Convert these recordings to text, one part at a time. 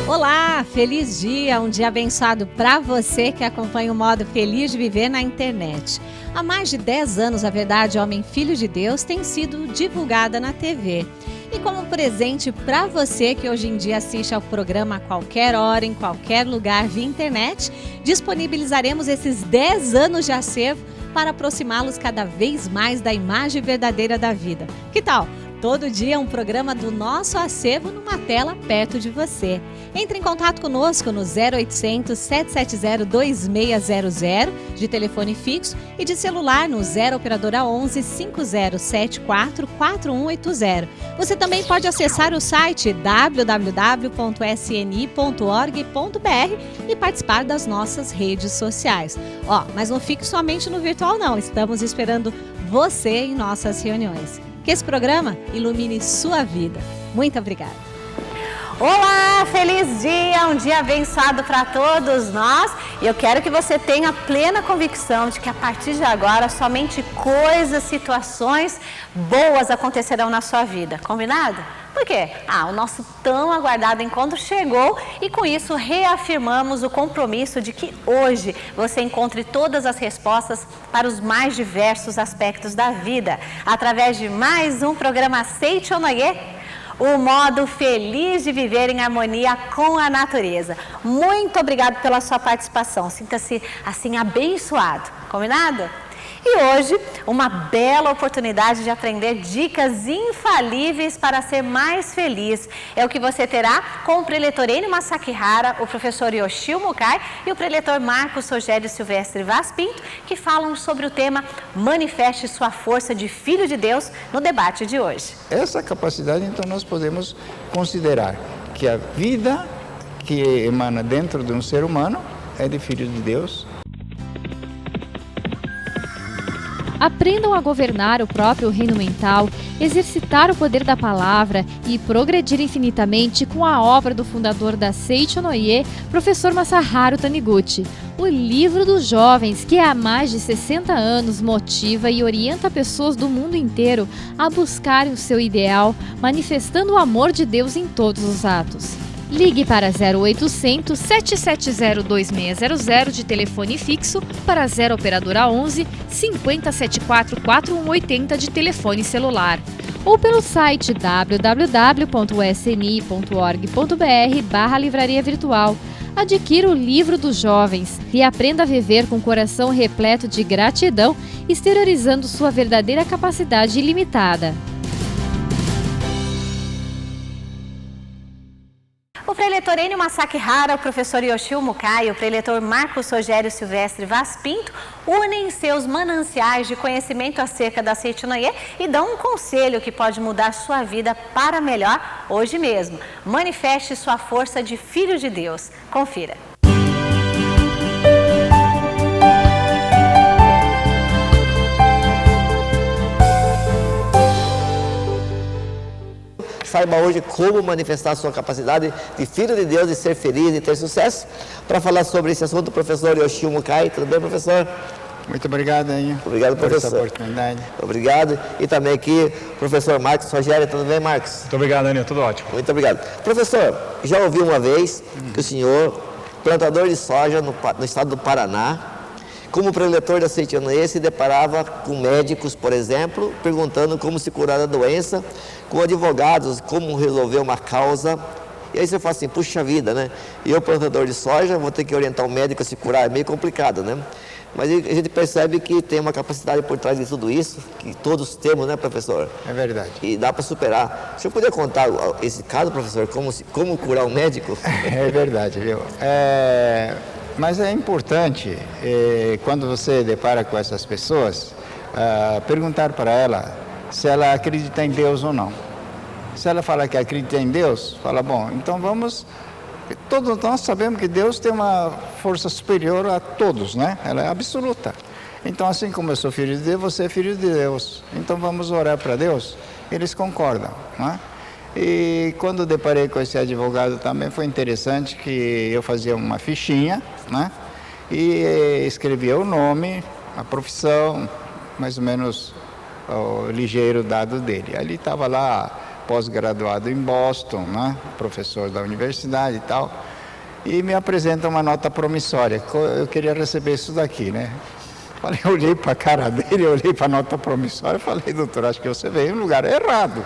Olá, feliz dia, um dia abençoado para você que acompanha o modo Feliz de Viver na internet. Há mais de 10 anos, a Verdade Homem Filho de Deus tem sido divulgada na TV. E como presente para você que hoje em dia assiste ao programa a qualquer hora, em qualquer lugar via internet, disponibilizaremos esses 10 anos de acervo para aproximá-los cada vez mais da imagem verdadeira da vida. Que tal? Todo dia um programa do nosso acervo numa tela perto de você. Entre em contato conosco no 0800 770 2600 de telefone fixo e de celular no 0 operadora 11 5074 4180. Você também pode acessar o site www.sni.org.br e participar das nossas redes sociais. Mas não fique somente no virtual não, estamos esperando você em nossas reuniões. Que esse programa ilumine sua vida. Muito obrigada. Olá, feliz dia, um dia abençoado para todos nós. E eu quero que você tenha plena convicção de que a partir de agora somente coisas, situações boas acontecerão na sua vida. Combinado? Por quê? O nosso tão aguardado encontro chegou e com isso reafirmamos o compromisso de que hoje você encontre todas as respostas para os mais diversos aspectos da vida, através de mais um programa Seichonoye, o modo feliz de viver em harmonia com a natureza. Muito obrigado pela sua participação, sinta-se assim abençoado, combinado? E hoje, uma bela oportunidade de aprender dicas infalíveis para ser mais feliz. É o que você terá com o preletor Enio Masakihara, o professor Yoshio Mukai e o preletor Marcos Rogério Silvestre Vaz Pinto, que falam sobre o tema Manifeste sua força de Filho de Deus no debate de hoje. Essa capacidade, então, nós podemos considerar que a vida que emana dentro de um ser humano é de Filho de Deus. Aprendam a governar o próprio reino mental, exercitar o poder da palavra e progredir infinitamente com a obra do fundador da Seichonoye, professor Masaharu Taniguchi. O livro dos jovens, que há mais de 60 anos motiva e orienta pessoas do mundo inteiro a buscarem o seu ideal, manifestando o amor de Deus em todos os atos. Ligue para 0800 770 2600 de telefone fixo para 0 operadora 11 5074 4180 de telefone celular ou pelo site www.sni.org.br/livraria virtual. Adquira o livro dos jovens e aprenda a viver com o coração repleto de gratidão, exteriorizando sua verdadeira capacidade ilimitada. O preletor Enio Masakihara, o professor Yoshio Mukai e o preletor Marcos Rogério Silvestre Vaz Pinto unem seus mananciais de conhecimento acerca da Seichonoye e dão um conselho que pode mudar sua vida para melhor hoje mesmo. Manifeste sua força de Filho de Deus. Confira. Saiba hoje como manifestar a sua capacidade de filho de Deus, de ser feliz e ter sucesso. Para falar sobre esse assunto, o professor Yoshio Mukai. Tudo bem, professor? Muito obrigado, Enio. Obrigado, professor. Por essa oportunidade. Obrigado. E também aqui, o professor Marcos Rogério. Tudo bem, Marcos? Muito obrigado, Enio. Tudo ótimo. Muito obrigado. Professor, já ouvi uma vez que o senhor, plantador de soja no estado do Paraná, como preletor da Seichonoye, se deparava com médicos, por exemplo, perguntando como se curar da doença, com advogados, como resolver uma causa. E aí você fala assim, puxa vida, né? E eu, plantador de soja, vou ter que orientar um médico a se curar, é meio complicado, né? Mas a gente percebe que tem uma capacidade por trás de tudo isso, que todos temos, né, professor? É verdade. E dá para superar. O senhor poderia contar esse caso, professor, como curar um médico? É verdade, viu? Mas é importante, quando você depara com essas pessoas, perguntar para ela se ela acredita em Deus ou não. Se ela fala que acredita em Deus, fala, bom, então vamos... Todos nós sabemos que Deus tem uma força superior a todos, né? Ela é absoluta. Então, assim como eu sou filho de Deus, você é filho de Deus. Então, vamos orar para Deus. Eles concordam, né? E quando eu deparei com esse advogado também foi interessante que eu fazia uma fichinha, né? E escrevia o nome, a profissão, mais ou menos o ligeiro dado dele. Ali estava lá pós-graduado em Boston, né? Professor da universidade e tal, e me apresenta uma nota promissória. Eu queria receber isso daqui, né? Falei, eu olhei para a cara dele, eu olhei para a nota promissória e falei, doutor, acho que você veio no lugar errado.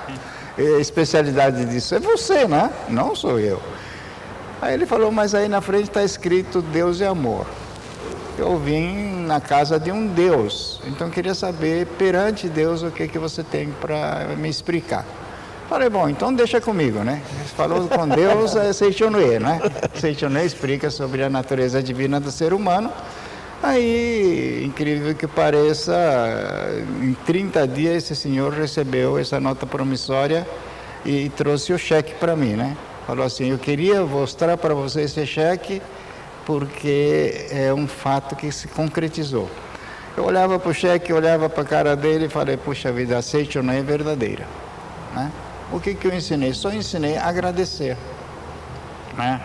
A especialidade disso é você, né? Não sou eu. Aí ele falou, mas aí na frente está escrito Deus é amor. Eu vim na casa de um Deus, então queria saber perante Deus o que você tem para me explicar. Falei, bom, então deixa comigo, né? Falou com Deus, é Seichonoye, né? Seichonoye explica sobre a natureza divina do ser humano. Aí, incrível que pareça, em 30 dias esse senhor recebeu essa nota promissória e trouxe o cheque para mim, né? Falou assim, eu queria mostrar para você esse cheque porque é um fato que se concretizou. Eu olhava para o cheque, olhava para a cara dele e falei, puxa vida, a Seichonoye é verdadeira, né? O que eu ensinei? Só ensinei a agradecer, né?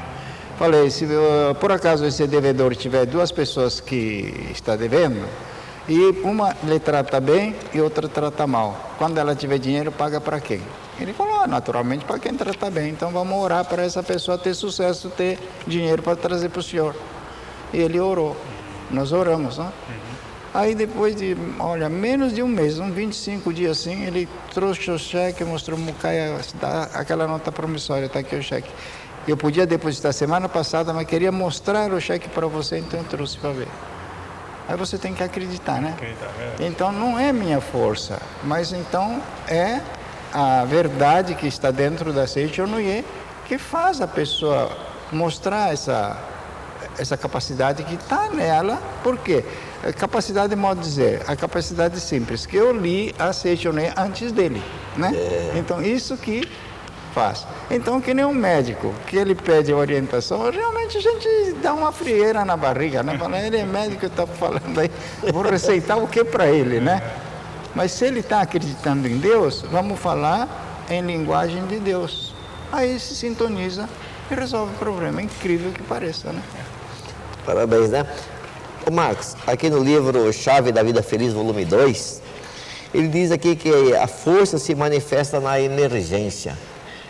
Falei, se por acaso esse devedor tiver duas pessoas que está devendo, e uma lhe trata bem e outra trata mal, quando ela tiver dinheiro, paga para quem? Ele falou, naturalmente para quem trata bem, então vamos orar para essa pessoa ter sucesso, ter dinheiro para trazer para o senhor. E ele orou, nós oramos, né? Aí depois de, olha, menos de um mês, uns 25 dias assim, ele trouxe o cheque, mostrou aquela nota promissória, está aqui o cheque. Eu podia depositar semana passada, mas queria mostrar o cheque para você, então eu trouxe para ver. Aí você tem que acreditar, né? Então não é minha força, mas então é a verdade que está dentro da Seichonoye que faz a pessoa mostrar essa capacidade que está nela. Por quê? Capacidade, modo de dizer, a capacidade simples, que eu li a Seichonoye antes dele, né? Então isso que faz. Então, que nem um médico, que ele pede orientação, realmente a gente dá uma frieira na barriga, né? Fala, ele é médico, está falando aí, vou receitar o que para ele, né? Mas se ele está acreditando em Deus, vamos falar em linguagem de Deus. Aí se sintoniza e resolve o problema. É incrível que pareça, né? Parabéns, né? Ô Marcos, aqui no livro Chave da Vida Feliz, volume 2, ele diz aqui que a força se manifesta na emergência.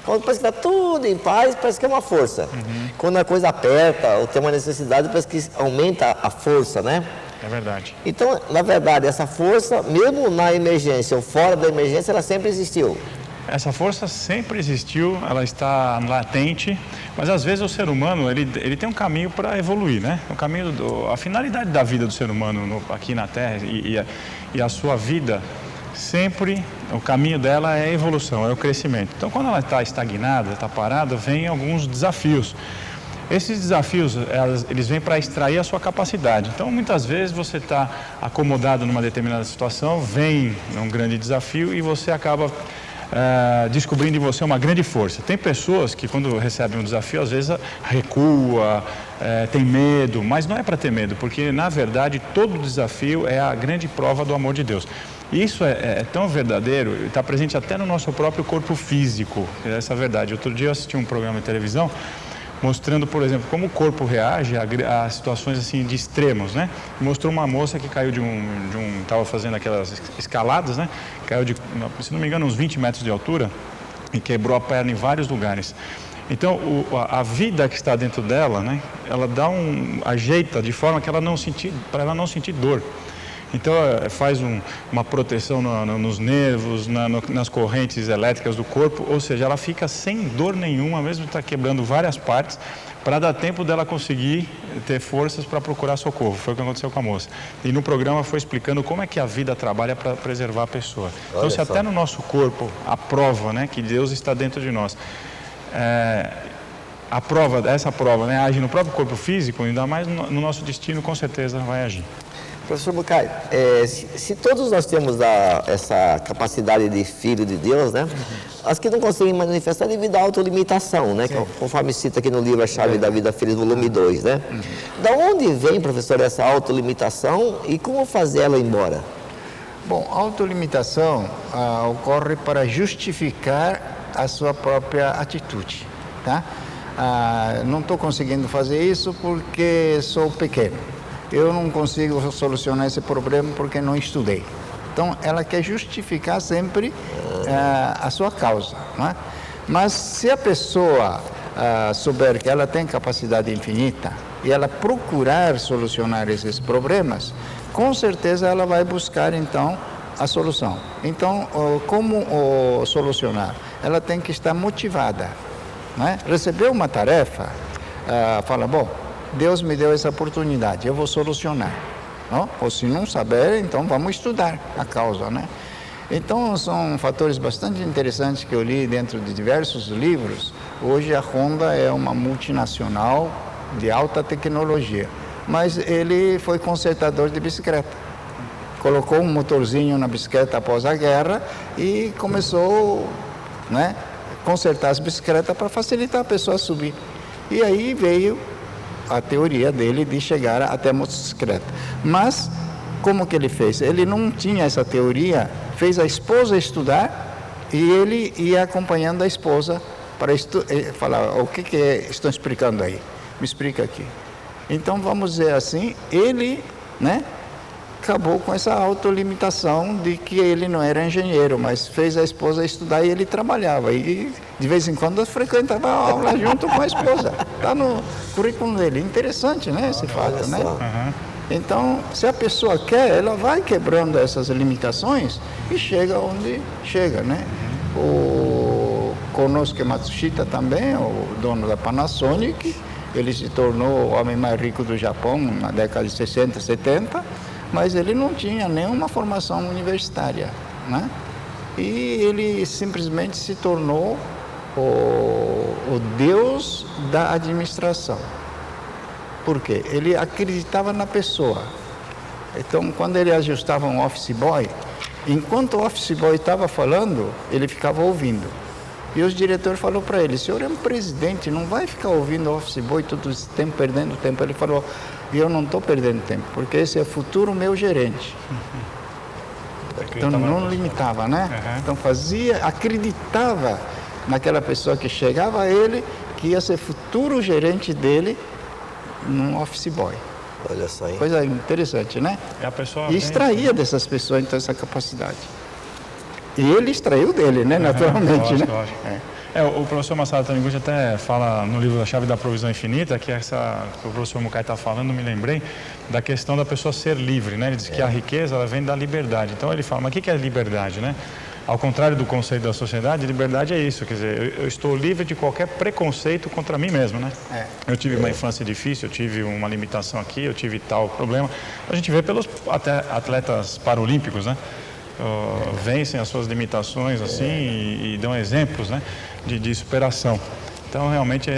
Quando parece que está tudo em paz, parece que é uma força. Quando a coisa aperta ou tem uma necessidade, parece que aumenta a força, né? É verdade. Então, na verdade, essa força, mesmo na emergência ou fora da emergência, ela sempre existiu. Essa força sempre existiu, ela está latente, mas às vezes o ser humano ele tem um caminho para evoluir, né? O caminho, a finalidade da vida do ser humano aqui na Terra e a sua vida, sempre o caminho dela é a evolução, é o crescimento. Então, quando ela está estagnada, está parada, vem alguns desafios. Esses desafios, eles vêm para extrair a sua capacidade. Então, muitas vezes você está acomodado numa determinada situação, vem um grande desafio e você acaba descobrindo em você uma grande força. Tem pessoas que quando recebem um desafio, às vezes recua, tem medo, mas não é para ter medo, porque na verdade todo desafio é a grande prova do amor de Deus. E isso é tão verdadeiro, está presente até no nosso próprio corpo físico, essa é a verdade. Outro dia eu assisti um programa de televisão mostrando, por exemplo, como o corpo reage a situações assim de extremos, né? Mostrou uma moça que caiu estava fazendo aquelas escaladas, né? Caiu de, se não me engano, uns 20 metros de altura e quebrou a perna em vários lugares. Então, a vida que está dentro dela, né? Ela ajeita de forma que para ela não sentir dor. Então, faz uma proteção nos nervos, nas correntes elétricas do corpo, ou seja, ela fica sem dor nenhuma, mesmo que está quebrando várias partes, para dar tempo dela conseguir ter forças para procurar socorro. Foi o que aconteceu com a moça. E no programa foi explicando como é que a vida trabalha para preservar a pessoa. Então, se até no nosso corpo a prova, né, que Deus está dentro de nós, essa prova, né, age no próprio corpo físico, ainda mais no nosso destino, com certeza vai agir. Professor Bucay, se todos nós temos essa capacidade de filho de Deus, né? As que não conseguem manifestar devido à autolimitação, né? Que, conforme cita aqui no livro A Chave da Vida Feliz, volume 2, né? Da onde vem, professor, essa autolimitação e como fazer ela embora? Bom, a autolimitação ocorre para justificar a sua própria atitude, tá? Não estou conseguindo fazer isso porque sou pequeno. Eu não consigo solucionar esse problema porque não estudei. Então, ela quer justificar sempre a sua causa. não é? Mas se a pessoa souber que ela tem capacidade infinita e ela procurar solucionar esses problemas, com certeza ela vai buscar então a solução. Então, como solucionar? Ela tem que estar motivada, né? Recebeu uma tarefa, fala, bom, Deus me deu essa oportunidade, eu vou solucionar. Não? Ou se não saber, então vamos estudar a causa, né? Então, são fatores bastante interessantes que eu li dentro de diversos livros. Hoje a Honda é uma multinacional de alta tecnologia, mas ele foi consertador de bicicleta. Colocou um motorzinho na bicicleta após a guerra e começou, né, consertar as bicicletas para facilitar a pessoa a subir. E aí veio a teoria dele de chegar até a motocicleta. Mas, como que ele fez? Ele não tinha essa teoria, fez a esposa estudar e ele ia acompanhando a esposa para falar, o que estão explicando aí? Me explica aqui. Então, vamos dizer assim, ele, né, acabou com essa autolimitação de que ele não era engenheiro, mas fez a esposa estudar e ele trabalhava. E de vez em quando frequentava a aula junto com a esposa. Está no currículo dele. Interessante, né, esse fato, né? Então, se a pessoa quer, ela vai quebrando essas limitações e chega onde chega, né? O Konosuke Matsushita também, o dono da Panasonic, ele se tornou o homem mais rico do Japão na década de 60, 70, mas ele não tinha nenhuma formação universitária, né? E ele simplesmente se tornou o deus da administração. Por quê? Ele acreditava na pessoa. Então, quando ele ajustava um office boy, enquanto o office boy estava falando, ele ficava ouvindo. E os diretores falaram para ele, o senhor é um presidente, não vai ficar ouvindo o office boy todo esse tempo, perdendo tempo. Ele falou, eu não estou perdendo tempo, porque esse é o futuro meu gerente. Então não limitava, né? Então acreditava naquela pessoa que chegava a ele, que ia ser futuro gerente dele num office boy. Olha só, hein? Coisa interessante, né? E extraía dessas pessoas então essa capacidade. E ele extraiu dele, né? Naturalmente, lógico, né? Lógico. O professor Masaru Taniguchi até fala no livro A Chave da Provisão Infinita, que o professor Mukai está falando, me lembrei, da questão da pessoa ser livre, né? Ele diz que a riqueza ela vem da liberdade. Então ele fala, mas o que é liberdade, né? Ao contrário do conceito da sociedade, liberdade é isso, quer dizer, eu estou livre de qualquer preconceito contra mim mesmo, né? Eu tive uma infância difícil, eu tive uma limitação aqui, eu tive tal problema. A gente vê pelos até atletas paralímpicos, né? Vencem as suas limitações assim e dão exemplos, né, de superação. Então realmente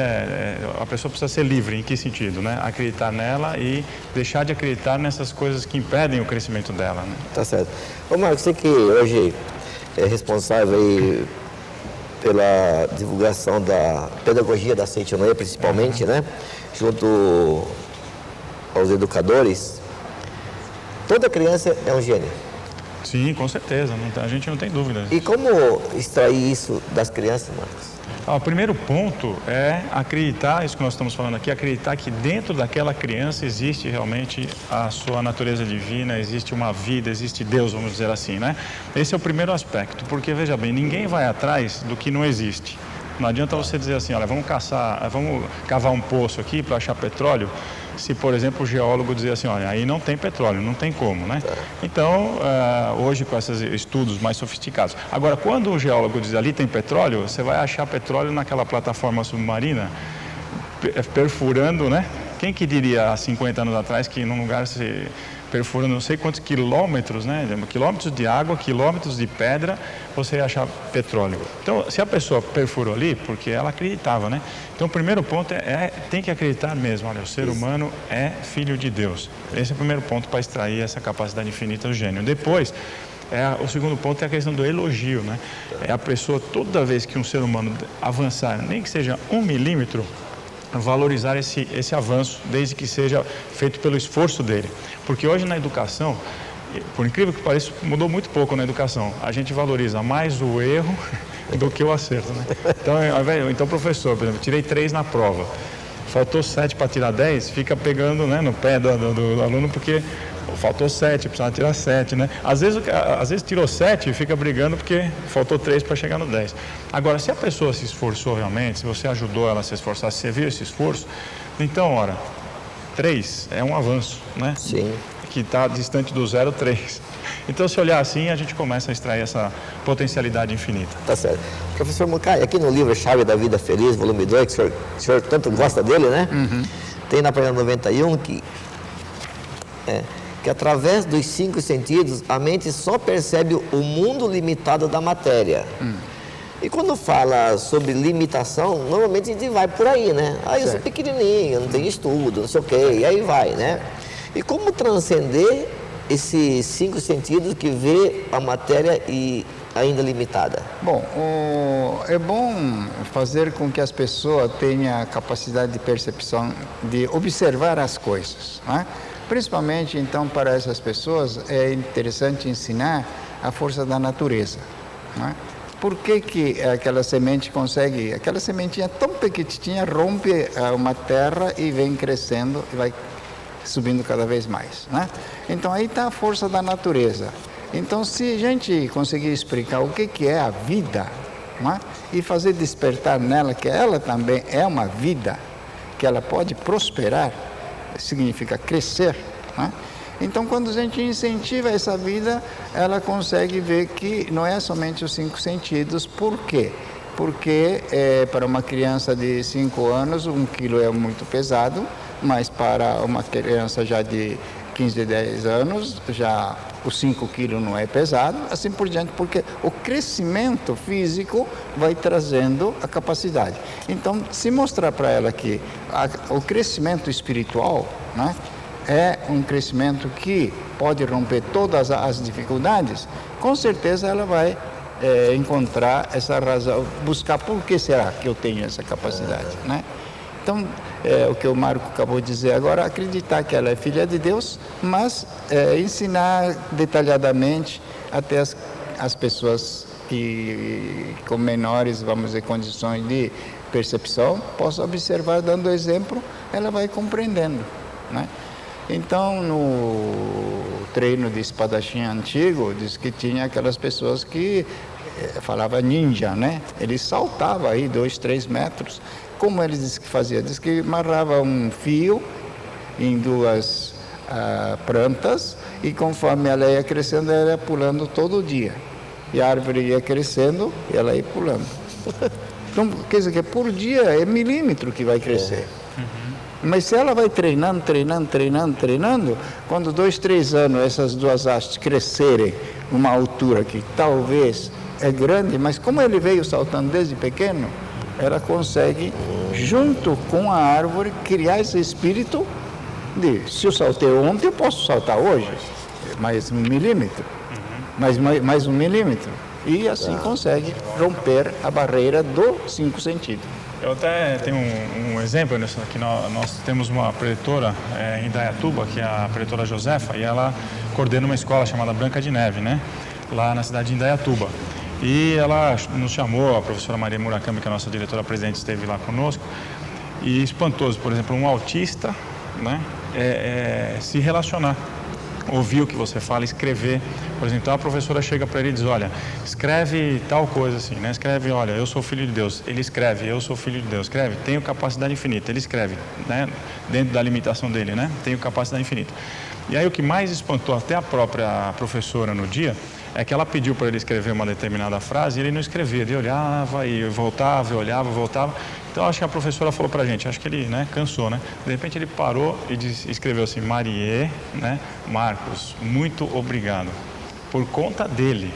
a pessoa precisa ser livre. Em que sentido, né? Acreditar nela e deixar de acreditar nessas coisas que impedem o crescimento dela, né? Tá certo. Ô Marcos, você que hoje é responsável aí pela divulgação da pedagogia da Seiichi no Ie, principalmente, né, junto aos educadores, toda criança é um gênio. Sim, com certeza, a gente não tem dúvida. E como extrair isso das crianças, Marcos? O primeiro ponto é acreditar, isso que nós estamos falando aqui, acreditar que dentro daquela criança existe realmente a sua natureza divina, existe uma vida, existe Deus, vamos dizer assim, né? Esse é o primeiro aspecto, porque veja bem, ninguém vai atrás do que não existe. Não adianta você dizer assim, olha, vamos cavar um poço aqui para achar petróleo, se, por exemplo, o geólogo dizer assim, olha, aí não tem petróleo, não tem como, né? Então, hoje com esses estudos mais sofisticados. Agora, quando o geólogo diz ali tem petróleo, você vai achar petróleo naquela plataforma submarina, perfurando, né? Quem que diria há 50 anos atrás que num lugar se perfura não sei quantos quilômetros, né? Quilômetros de água, quilômetros de pedra, você ia achar petróleo. Então, se a pessoa perfurou ali, porque ela acreditava, né? Então, o primeiro ponto tem que acreditar mesmo. Olha, o ser humano é filho de Deus. Esse é o primeiro ponto para extrair essa capacidade infinita do gênio. Depois, o segundo ponto é a questão do elogio, né? É a pessoa, toda vez que um ser humano avançar, nem que seja 1 milímetro, valorizar esse avanço, desde que seja feito pelo esforço dele. Porque hoje na educação, por incrível que pareça, mudou muito pouco na educação. A gente valoriza mais o erro do que o acerto, né? Então professor, por exemplo, tirei 3 na prova, faltou 7 para tirar 10, fica pegando, né, no pé do aluno, porque faltou 7, precisava tirar 7, né? Às vezes tirou 7 e fica brigando porque faltou 3 para chegar no 10. Agora, se a pessoa se esforçou realmente, se você ajudou ela a se esforçar, se você viu esse esforço, então, ora, 3 é um avanço, né? Sim. Que está distante do 0, 3. Então, se olhar assim, a gente começa a extrair essa potencialidade infinita. Tá certo. Professor Mukai, aqui no livro Chave da Vida Feliz, volume 2, que o senhor tanto gosta dele, né? Tem na página 91 que através dos 5 sentidos, a mente só percebe o mundo limitado da matéria. E quando fala sobre limitação, normalmente a gente vai por aí, né? Ah, eu sou pequenininho, não tenho estudo, não sei o quê, e aí vai, né? E como transcender esses 5 sentidos que vê a matéria e ainda limitada? Bom, é bom fazer com que as pessoas tenham a capacidade de percepção, de observar as coisas, né? Principalmente, então, para essas pessoas é interessante ensinar a força da natureza, né? Por que aquela semente consegue, aquela sementinha tão pequitinha rompe uma terra e vem crescendo e vai subindo cada vez mais, né? Então aí está a força da natureza. Então, se a gente conseguir explicar o que é a vida, né? E fazer despertar nela que ela também é uma vida, que ela pode prosperar, significa crescer, né? Então, quando a gente incentiva essa vida, ela consegue ver que não é somente os 5 sentidos. Por quê? Porque para uma criança de 5 anos, 1 quilo é muito pesado, mas para uma criança já de 15, 10 anos, já os 5 quilos não é pesado, assim por diante, porque o crescimento físico vai trazendo a capacidade. Então, se mostrar para ela que o crescimento espiritual, né, é um crescimento que pode romper todas as dificuldades, com certeza ela vai encontrar essa razão, buscar por que será que eu tenho essa capacidade, né? Então, o que o Marco acabou de dizer agora, acreditar que ela é filha de Deus, mas ensinar detalhadamente até as pessoas que com menores, vamos dizer, condições de percepção, possam observar, dando exemplo, ela vai compreendendo, né? Então, no treino de espadachim antigo, diz que tinha aquelas pessoas que falava ninja, né? Ele saltava aí 2, 3 metros. Como ele disse que fazia? Diz que amarrava um fio em 2 plantas e conforme ela ia crescendo, ela ia pulando todo dia. E a árvore ia crescendo e ela ia pulando. Então, quer dizer que por dia é milímetro que vai crescer. Mas se ela vai treinando, quando 2, 3 anos essas 2 hastes crescerem numa altura que talvez é grande, mas como ele veio saltando desde pequeno, ela consegue, junto com a árvore, criar esse espírito de, se eu saltei ontem, eu posso saltar hoje, mais 1 milímetro, mais 1 milímetro, e assim consegue romper a barreira dos 5 sentidos. Eu até tenho um exemplo, Anderson, que nós temos uma preletora em Indaiatuba, que é a preletora Josefa, e ela coordena uma escola chamada Branca de Neve, né? Lá na cidade de Indaiatuba. E ela nos chamou, a professora Maria Murakami, que é a nossa diretora-presidente, esteve lá conosco, e espantoso, por exemplo, um autista, né, se relacionar, ouvir o que você fala, escrever. Por exemplo, então a professora chega para ele e diz, olha, escreve tal coisa assim, né? Escreve, olha, eu sou filho de Deus. Ele escreve, eu sou filho de Deus. Escreve, tenho capacidade infinita. Ele escreve, né? Dentro da limitação dele, né? Tenho capacidade infinita. E aí o que mais espantou até a própria professora no dia é que ela pediu para ele escrever uma determinada frase e ele não escrevia. Ele olhava e voltava, olhava, voltava. Então acho que a professora falou para a gente, acho que ele, né, cansou, né? De repente ele parou e escreveu assim, Marie, né? Marcos, muito obrigado. Por conta dele.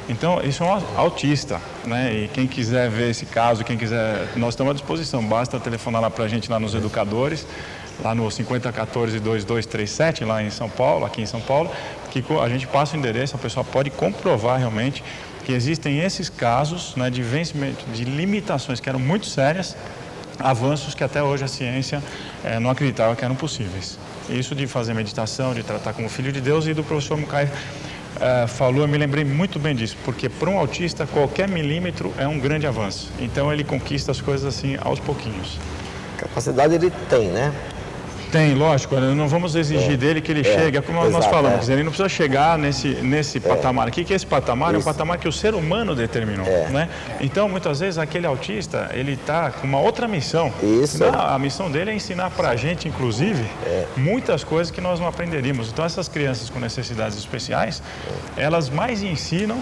Então, isso é um autista, né? E quem quiser ver esse caso, quem quiser, nós estamos à disposição. Basta telefonar lá para a gente, lá nos educadores, lá no 5014-2237, lá em São Paulo, aqui em São Paulo, que a gente passa o endereço, a pessoa pode comprovar realmente que existem esses casos, né, de vencimento, de limitações que eram muito sérias, avanços que até hoje a ciência não acreditava que eram possíveis. Isso de fazer meditação, de tratar como filho de Deus, e do professor Mukai falou, eu me lembrei muito bem disso, porque para um autista qualquer milímetro é um grande avanço. Então ele conquista as coisas assim aos pouquinhos. Capacidade ele tem, né? Tem, lógico, não vamos exigir dele que ele chegue, é como nós exato, falamos, quer dizer, ele não precisa chegar nesse patamar aqui, que esse patamar é um patamar que o ser humano determinou, né? Então, muitas vezes, aquele autista, ele está com uma outra missão. Isso. A missão dele é ensinar para a gente, inclusive, muitas coisas que nós não aprenderíamos. Então, essas crianças com necessidades especiais, elas mais ensinam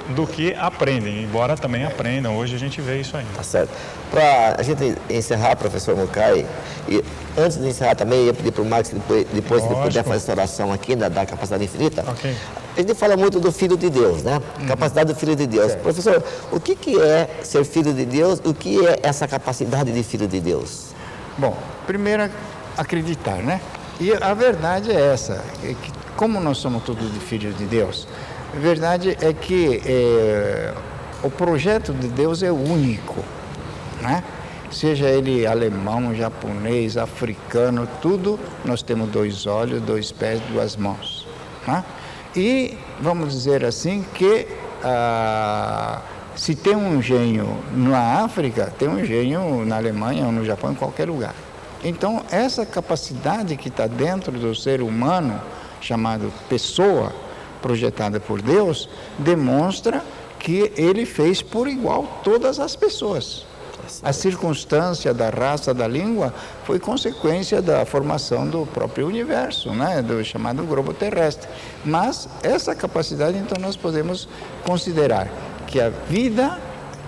do que aprendem, embora também aprendam. Hoje a gente vê isso ainda. Tá certo. Para a gente encerrar, professor Mukai, e antes de encerrar também, eu ia pedir para o Max, depois ele puder fazer essa oração aqui, da capacidade infinita. Ok. A gente fala muito do Filho de Deus, né? Capacidade do Filho de Deus. Certo. Professor, o que é ser Filho de Deus? O que é essa capacidade de Filho de Deus? Bom, primeiro acreditar, né? E a verdade é essa, é que como nós somos todos de filhos de Deus, a verdade é que o projeto de Deus é único, né? Seja ele alemão, japonês, africano, tudo, nós temos 2 olhos, 2 pés, 2 mãos, né? E vamos dizer assim que se tem um gênio na África, tem um gênio na Alemanha ou no Japão, em qualquer lugar. Então, essa capacidade que está dentro do ser humano, chamado pessoa, projetada por Deus, demonstra que ele fez por igual todas as pessoas. A circunstância da raça, da língua, foi consequência da formação do próprio universo, né? Do chamado globo terrestre. Mas essa capacidade, então, nós podemos considerar que a vida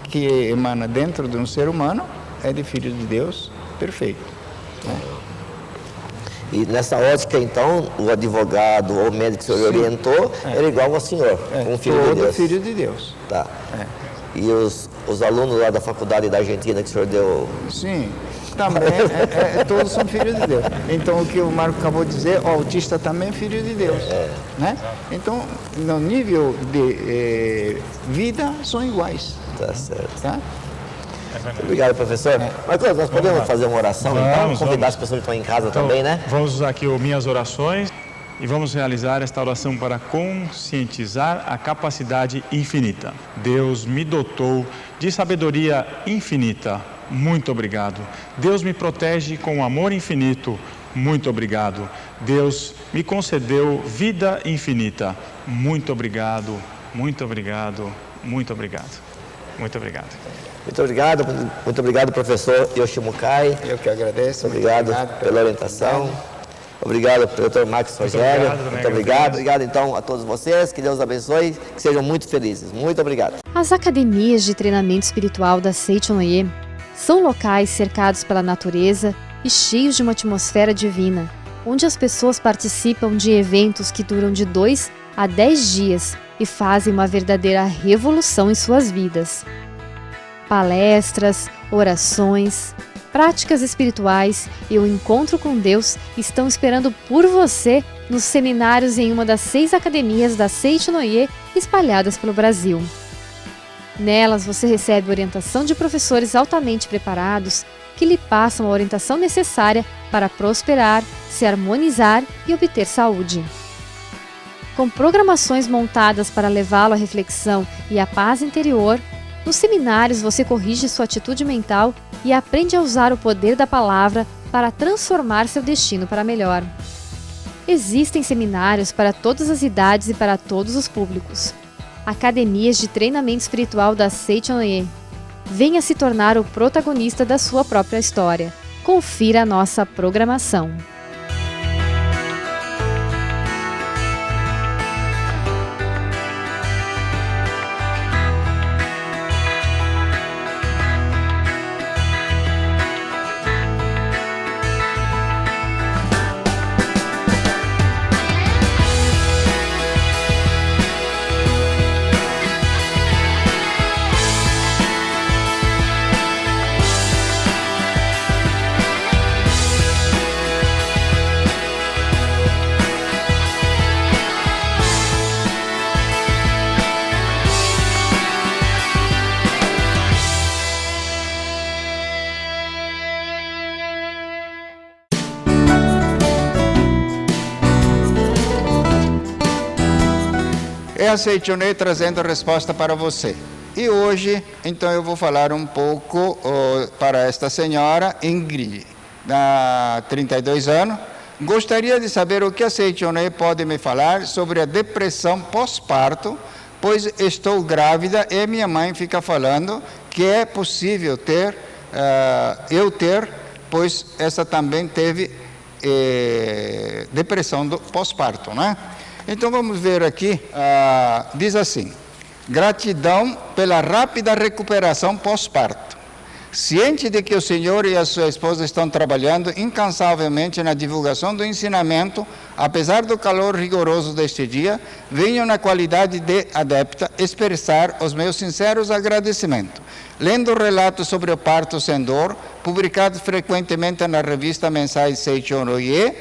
que emana dentro de um ser humano é de filho de Deus perfeito, né? E nessa ótica, então, o advogado ou o médico que o senhor orientou era igual ao senhor, um filho de Deus. Filho de Deus. Tá. E os alunos lá da faculdade da Argentina que o senhor deu... Sim, também, todos são filhos de Deus. Então, o que o Marco acabou de dizer, o autista também é filho de Deus, né? Então, no nível de vida, são iguais. Tá certo. Tá? Obrigado, professor. Marcos, nós podemos fazer uma oração, então? Convidar as pessoas que estão em casa Então, também, né? Vamos usar aqui minhas orações e vamos realizar esta oração para conscientizar a capacidade infinita. Deus me dotou de sabedoria infinita. Muito obrigado. Deus me protege com amor infinito. Muito obrigado. Deus me concedeu vida infinita. Muito obrigado. Muito obrigado. Muito obrigado. Muito obrigado. Muito obrigado, professor Yoshi Mukai. Eu que agradeço. Obrigado pela orientação. Obrigado, doutor Max Rogério. Muito obrigado. Obrigado, então, a todos vocês. Que Deus abençoe. Que sejam muito felizes. Muito obrigado. As academias de treinamento espiritual da Seichonoye são locais cercados pela natureza e cheios de uma atmosfera divina, onde as pessoas participam de eventos que duram de 2 a 10 dias e fazem uma verdadeira revolução em suas vidas. Palestras, orações, práticas espirituais e o encontro com Deus estão esperando por você nos seminários em uma das 6 academias da Seichonoye espalhadas pelo Brasil. Nelas você recebe orientação de professores altamente preparados que lhe passam a orientação necessária para prosperar, se harmonizar e obter saúde. Com programações montadas para levá-lo à reflexão e à paz interior, nos seminários você corrige sua atitude mental e aprende a usar o poder da palavra para transformar seu destino para melhor. Existem seminários para todas as idades e para todos os públicos. Academias de treinamento espiritual da Seichonoye. Venha se tornar o protagonista da sua própria história. Confira a nossa programação. É a Seichonoye trazendo a resposta para você. E hoje, então, eu vou falar um pouco para esta senhora, Ingrid, de 32 anos, gostaria de saber o que a Seitonê pode me falar sobre a depressão pós-parto, pois estou grávida e minha mãe fica falando que é possível eu ter, pois essa também teve depressão pós-parto, né? Então vamos ver aqui, diz assim: gratidão pela rápida recuperação pós-parto. Ciente de que o senhor e a sua esposa estão trabalhando incansavelmente na divulgação do ensinamento, apesar do calor rigoroso deste dia, venho na qualidade de adepta expressar os meus sinceros agradecimentos. Lendo relatos sobre o parto sem dor, publicados frequentemente na revista mensais Seichonoye,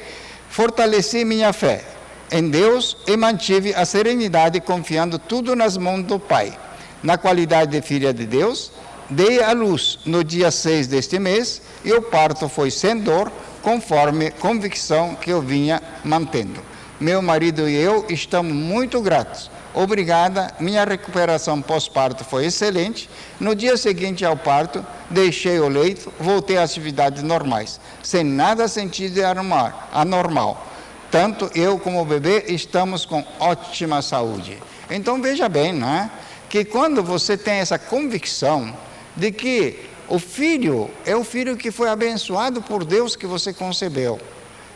fortaleci minha fé em Deus e mantive a serenidade confiando tudo nas mãos do Pai. Na qualidade de filha de Deus, dei à luz no dia 6 deste mês e o parto foi sem dor, conforme convicção que eu vinha mantendo. Meu marido e eu estamos muito gratos. Obrigada, minha recuperação pós-parto foi excelente. No dia seguinte ao parto, deixei o leito, voltei às atividades normais, sem nada sentir de anormal. Tanto eu como o bebê estamos com ótima saúde. Então veja bem, né, que quando você tem essa convicção de que o filho é o filho que foi abençoado por Deus que você concebeu.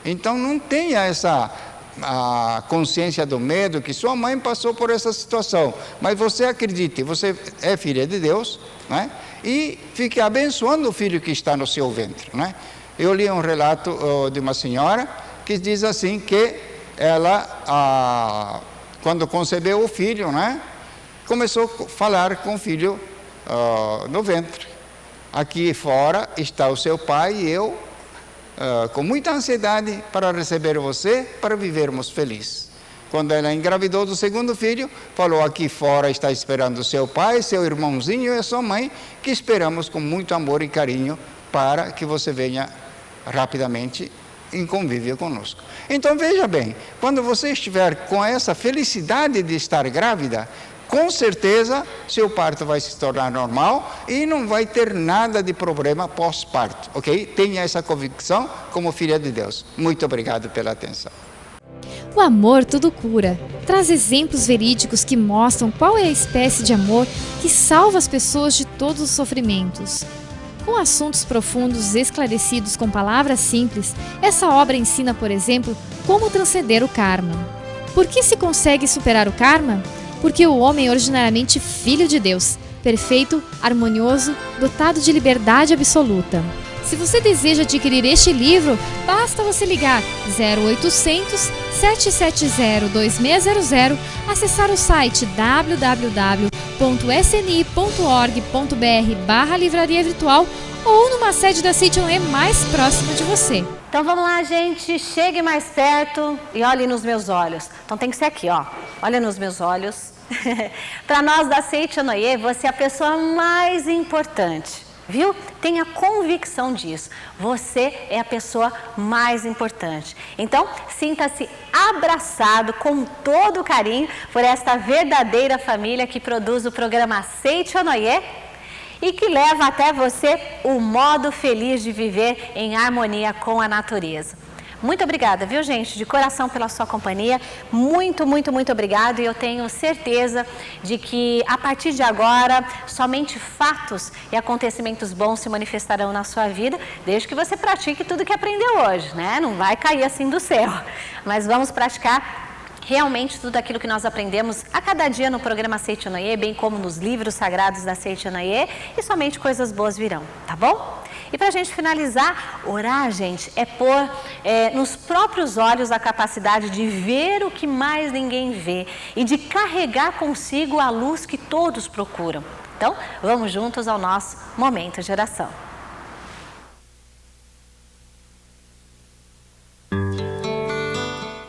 Então não tenha essa consciência do medo que sua mãe passou por essa situação, mas você acredite, você é filha de Deus, né? E fique abençoando o filho que está no seu ventre, né? Eu li um relato de uma senhora que diz assim que ela, quando concebeu o filho, né, começou a falar com o filho no ventre. Aqui fora está o seu pai e eu, com muita ansiedade para receber você, para vivermos felizes. Quando ela engravidou do segundo filho, falou: aqui fora está esperando o seu pai, seu irmãozinho e a sua mãe, que esperamos com muito amor e carinho para que você venha rapidamente em convívio conosco. Então veja bem, quando você estiver com essa felicidade de estar grávida, com certeza seu parto vai se tornar normal e não vai ter nada de problema pós-parto, ok? Tenha essa convicção como filha de Deus. Muito obrigado pela atenção. O amor tudo cura. Traz exemplos verídicos que mostram qual é a espécie de amor que salva as pessoas de todos os sofrimentos. Com assuntos profundos esclarecidos com palavras simples, essa obra ensina, por exemplo, como transcender o karma. Por que se consegue superar o karma? Porque o homem é originariamente filho de Deus, perfeito, harmonioso, dotado de liberdade absoluta. Se você deseja adquirir este livro, basta você ligar 0800 770 2600, acessar o site www.sni.org.br/livraria virtual ou numa sede da Seichonoye mais próxima de você. Então vamos lá, gente, chegue mais perto e olhe nos meus olhos. Então tem que ser aqui, ó. Olha nos meus olhos. Para nós da Seichonoye, você é a pessoa mais importante. Viu? Tenha convicção disso. Você é a pessoa mais importante. Então, sinta-se abraçado com todo o carinho por esta verdadeira família que produz o programa Seichonoye e que leva até você o modo feliz de viver em harmonia com a natureza. Muito obrigada, viu, gente, de coração pela sua companhia. Muito, muito, muito obrigado. E eu tenho certeza de que, a partir de agora, somente fatos e acontecimentos bons se manifestarão na sua vida, desde que você pratique tudo que aprendeu hoje, né? Não vai cair assim do céu. Mas vamos praticar realmente tudo aquilo que nós aprendemos a cada dia no programa Seichonoye, bem como nos livros sagrados da Seichonoye, e somente coisas boas virão, tá bom? E para a gente finalizar, orar, gente, é pôr nos próprios olhos a capacidade de ver o que mais ninguém vê e de carregar consigo a luz que todos procuram. Então, vamos juntos ao nosso momento de oração.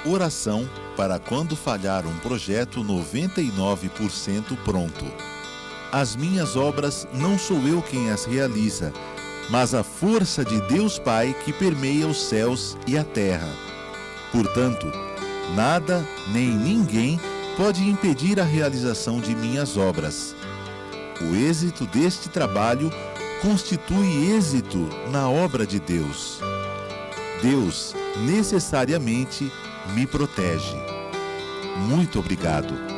Oração para quando falhar um projeto 99% pronto. As minhas obras não sou eu quem as realiza, mas a força de Deus Pai que permeia os céus e a terra. Portanto, nada nem ninguém pode impedir a realização de minhas obras. O êxito deste trabalho constitui êxito na obra de Deus. Deus necessariamente me protege. Muito obrigado.